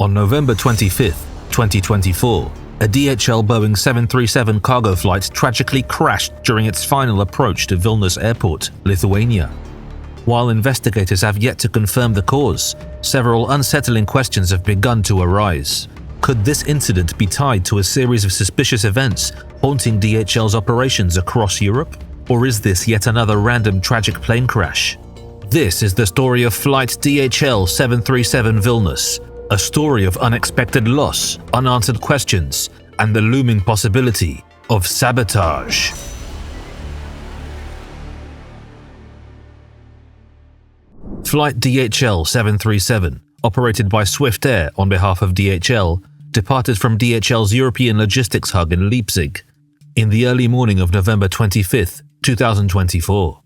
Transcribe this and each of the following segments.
On November 25, 2024, a DHL Boeing 737 cargo flight tragically crashed during its final approach to Vilnius Airport, Lithuania. While investigators have yet to confirm the cause, several unsettling questions have begun to arise. Could this incident be tied to a series of suspicious events haunting DHL's operations across Europe? Or is this yet another random tragic plane crash? This is the story of flight DHL 737 Vilnius, a story of unexpected loss, unanswered questions, and the looming possibility of sabotage. Flight DHL 737, operated by Swift Air on behalf of DHL, departed from DHL's European logistics hub in Leipzig in the early morning of November 25, 2024.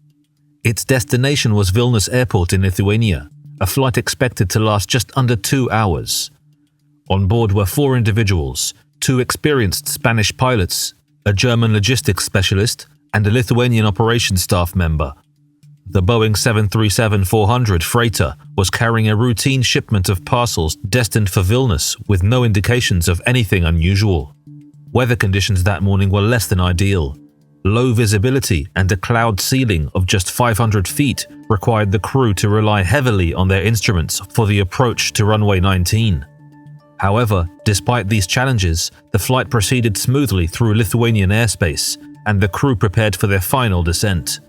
Its destination was Vilnius Airport in Lithuania, a flight expected to last just under 2 hours. On board were 4 individuals, 2 experienced Spanish pilots, a German logistics specialist, and a Lithuanian operations staff member. The Boeing 737-400 freighter was carrying a routine shipment of parcels destined for Vilnius with no indications of anything unusual. Weather conditions that morning were less than ideal. Low visibility and a cloud ceiling of just 500 feet required the crew to rely heavily on their instruments for the approach to runway 19. However, despite these challenges, the flight proceeded smoothly through Lithuanian airspace, and the crew prepared for their final descent.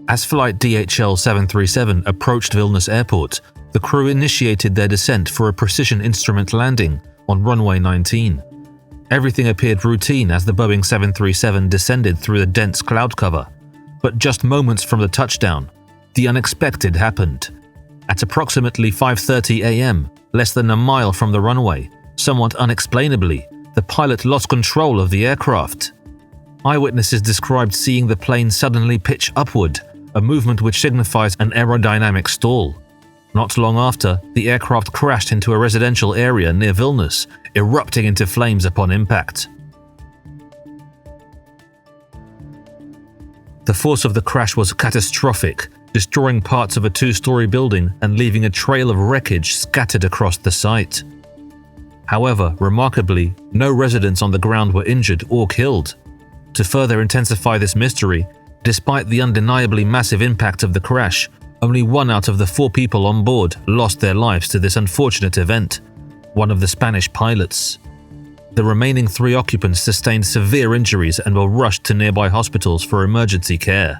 As flight DHL 737 approached Vilnius Airport, the crew initiated their descent for a precision instrument landing on runway 19. Everything appeared routine as the Boeing 737 descended through the dense cloud cover. But just moments from the touchdown, the unexpected happened. At approximately 5:30 a.m., less than a mile from the runway, somewhat unexplainably, the pilot lost control of the aircraft. Eyewitnesses described seeing the plane suddenly pitch upward, a movement which signifies an aerodynamic stall. Not long after, the aircraft crashed into a residential area near Vilnius, erupting into flames upon impact. The force of the crash was catastrophic, destroying parts of a 2-story building and leaving a trail of wreckage scattered across the site. However, remarkably, no residents on the ground were injured or killed. To further intensify this mystery, despite the undeniably massive impact of the crash, only 1 out of the 4 people on board lost their lives to this unfortunate event, one of the Spanish pilots. The remaining 3 occupants sustained severe injuries and were rushed to nearby hospitals for emergency care.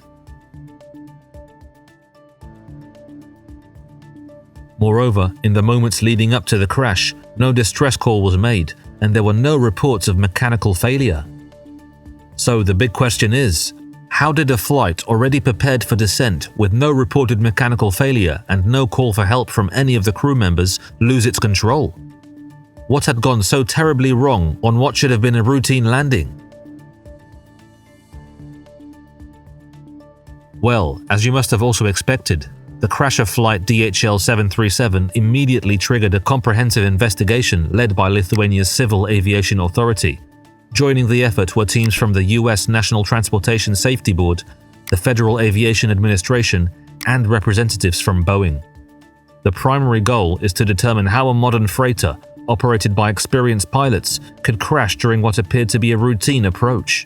Moreover, in the moments leading up to the crash, no distress call was made, and there were no reports of mechanical failure. So the big question is, how did a flight already prepared for descent with no reported mechanical failure and no call for help from any of the crew members lose its control? What had gone so terribly wrong on what should have been a routine landing? Well, as you must have also expected, the crash of flight DHL 737 immediately triggered a comprehensive investigation led by Lithuania's Civil Aviation Authority. Joining the effort were teams from the US National Transportation Safety Board, the Federal Aviation Administration, and representatives from Boeing. The primary goal is to determine how a modern freighter, operated by experienced pilots, could crash during what appeared to be a routine approach.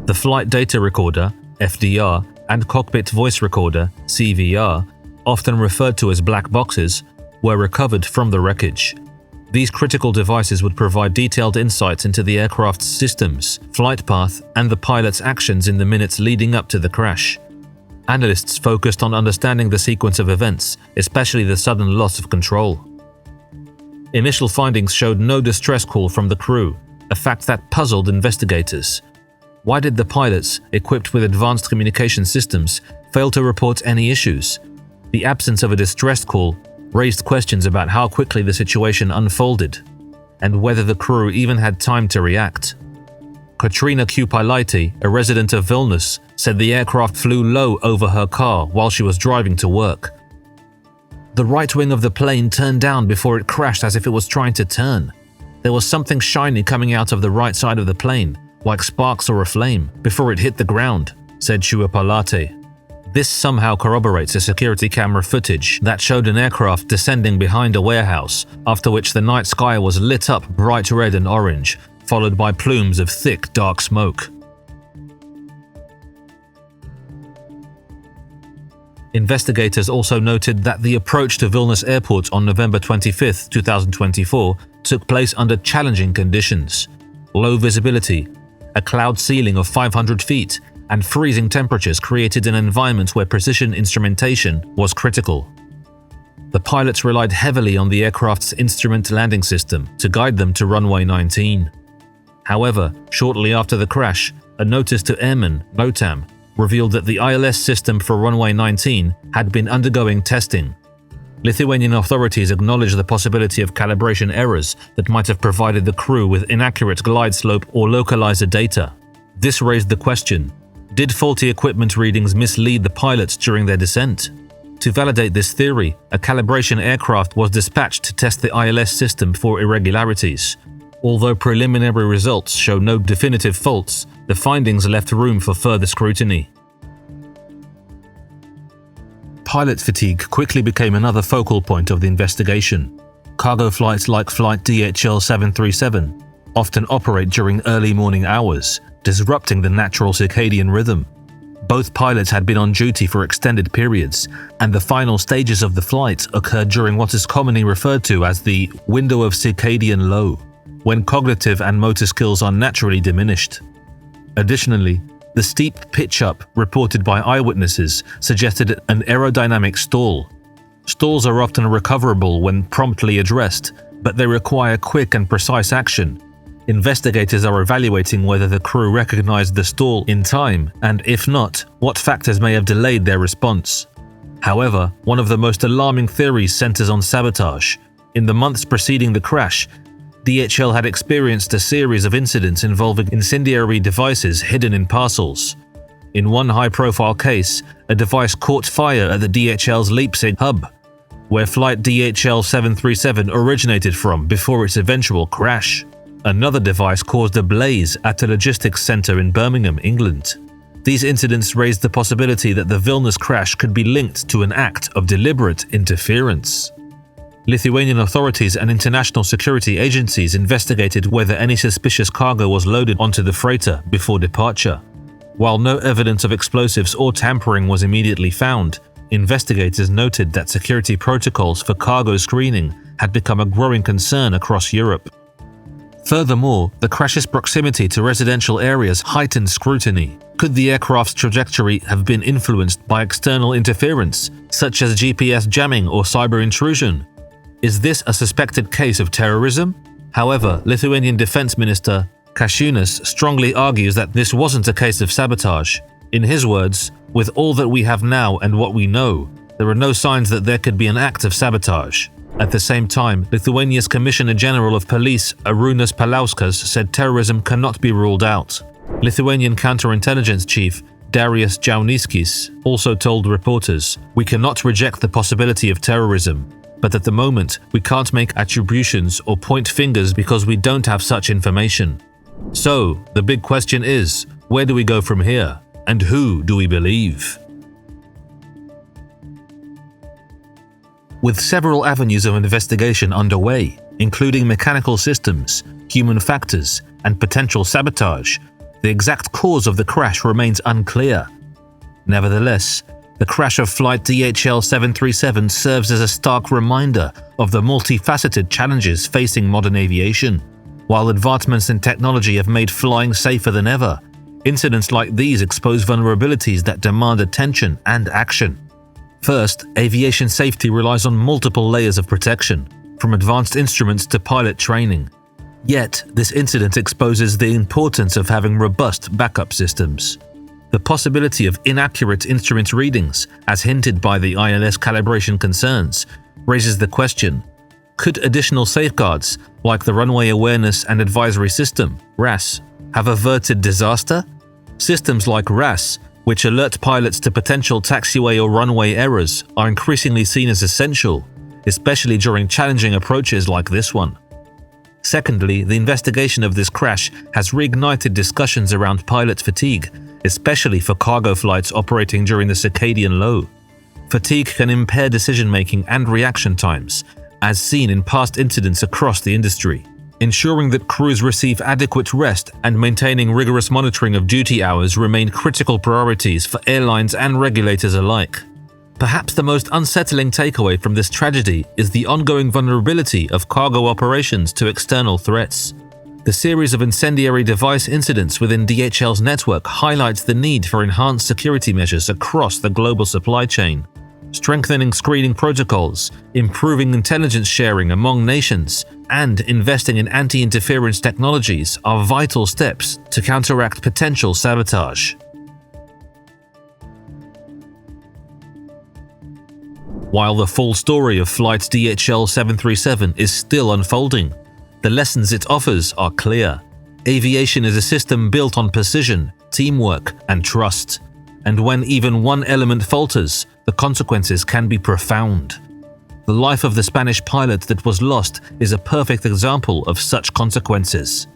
The flight data recorder, FDR, and cockpit voice recorder, CVR, often referred to as black boxes, were recovered from the wreckage. These critical devices would provide detailed insights into the aircraft's systems, flight path, and the pilot's actions in the minutes leading up to the crash. Analysts focused on understanding the sequence of events, especially the sudden loss of control. Initial findings showed no distress call from the crew, a fact that puzzled investigators. Why did the pilots, equipped with advanced communication systems, fail to report any issues? The absence of a distress call raised questions about how quickly the situation unfolded, and whether the crew even had time to react. Katrina Kupilaite, a resident of Vilnius, said the aircraft flew low over her car while she was driving to work. The right wing of the plane turned down before it crashed as if it was trying to turn. There was something shiny coming out of the right side of the plane, like sparks or a flame, before it hit the ground, said Kupilaite. This somehow corroborates a security camera footage that showed an aircraft descending behind a warehouse, after which the night sky was lit up bright red and orange, followed by plumes of thick, dark smoke. Investigators also noted that the approach to Vilnius Airport on November 25, 2024 took place under challenging conditions: low visibility, a cloud ceiling of 500 feet, and freezing temperatures created an environment where precision instrumentation was critical. The pilots relied heavily on the aircraft's instrument landing system to guide them to runway 19. However, shortly after the crash, a notice to airmen, NOTAM, revealed that the ILS system for runway 19 had been undergoing testing. Lithuanian authorities acknowledged the possibility of calibration errors that might have provided the crew with inaccurate glide slope or localizer data. This raised the question: did faulty equipment readings mislead the pilots during their descent? To validate this theory, a calibration aircraft was dispatched to test the ILS system for irregularities. Although preliminary results show no definitive faults, the findings left room for further scrutiny. Pilot fatigue quickly became another focal point of the investigation. Cargo flights like flight DHL 737 often operate during early morning hours, disrupting the natural circadian rhythm. Both pilots had been on duty for extended periods, and the final stages of the flight occurred during what is commonly referred to as the window of circadian low, when cognitive and motor skills are naturally diminished. Additionally, the steep pitch-up reported by eyewitnesses suggested an aerodynamic stall. Stalls are often recoverable when promptly addressed, but they require quick and precise action. Investigators are evaluating whether the crew recognized the stall in time, and if not, what factors may have delayed their response. However, one of the most alarming theories centers on sabotage. In the months preceding the crash, DHL had experienced a series of incidents involving incendiary devices hidden in parcels. In one high-profile case, a device caught fire at the DHL's Leipzig hub, where flight DHL 737 originated from before its eventual crash. Another device caused a blaze at a logistics center in Birmingham, England. These incidents raised the possibility that the Vilnius crash could be linked to an act of deliberate interference. Lithuanian authorities and international security agencies investigated whether any suspicious cargo was loaded onto the freighter before departure. While no evidence of explosives or tampering was immediately found, investigators noted that security protocols for cargo screening had become a growing concern across Europe. Furthermore, the crash's proximity to residential areas heightened scrutiny. Could the aircraft's trajectory have been influenced by external interference, such as GPS jamming or cyber intrusion? Is this a suspected case of terrorism? However, Lithuanian Defense Minister Kasčiūnas strongly argues that this wasn't a case of sabotage. In his words, "With all that we have now and what we know, there are no signs that there could be an act of sabotage." At the same time, Lithuania's Commissioner General of Police Arūnas Paulauskas said terrorism cannot be ruled out. Lithuanian counterintelligence chief Darius Jauniskis also told reporters, "We cannot reject the possibility of terrorism, but at the moment we can't make attributions or point fingers because we don't have such information." So, the big question is, where do we go from here? And who do we believe? With several avenues of investigation underway, including mechanical systems, human factors, and potential sabotage, the exact cause of the crash remains unclear. Nevertheless, the crash of flight DHL 737 serves as a stark reminder of the multifaceted challenges facing modern aviation. While advancements in technology have made flying safer than ever, incidents like these expose vulnerabilities that demand attention and action. First, aviation safety relies on multiple layers of protection, from advanced instruments to pilot training. Yet, this incident exposes the importance of having robust backup systems. The possibility of inaccurate instrument readings, as hinted by the ILS calibration concerns, raises the question: could additional safeguards, like the Runway Awareness and Advisory System, RAS, have averted disaster? Systems like RAS, which alert pilots to potential taxiway or runway errors, are increasingly seen as essential, especially during challenging approaches like this one. Secondly, the investigation of this crash has reignited discussions around pilot fatigue especially for cargo flights operating during the circadian low. Fatigue can impair decision-making and reaction times, as seen in past incidents across the industry. Ensuring that crews receive adequate rest and maintaining rigorous monitoring of duty hours remain critical priorities for airlines and regulators alike. Perhaps the most unsettling takeaway from this tragedy is the ongoing vulnerability of cargo operations to external threats. The series of incendiary device incidents within DHL's network highlights the need for enhanced security measures across the global supply chain. Strengthening screening protocols, improving intelligence sharing among nations, and investing in anti-interference technologies are vital steps to counteract potential sabotage. While the full story of flight DHL 737 is still unfolding, the lessons it offers are clear. Aviation is a system built on precision, teamwork, and trust. And when even one element falters, the consequences can be profound. The life of the Spanish pilot that was lost is a perfect example of such consequences.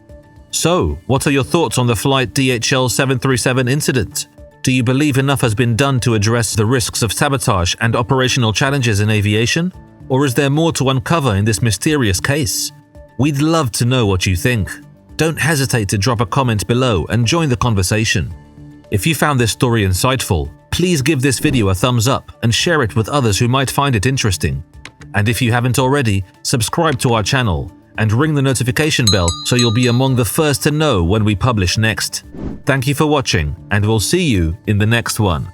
So, what are your thoughts on the flight DHL 737 incident? Do you believe enough has been done to address the risks of sabotage and operational challenges in aviation? Or is there more to uncover in this mysterious case? We'd love to know what you think. Don't hesitate to drop a comment below and join the conversation. If you found this story insightful, please give this video a thumbs up and share it with others who might find it interesting. And if you haven't already, subscribe to our channel and ring the notification bell so you'll be among the first to know when we publish next. Thank you for watching, and we'll see you in the next one.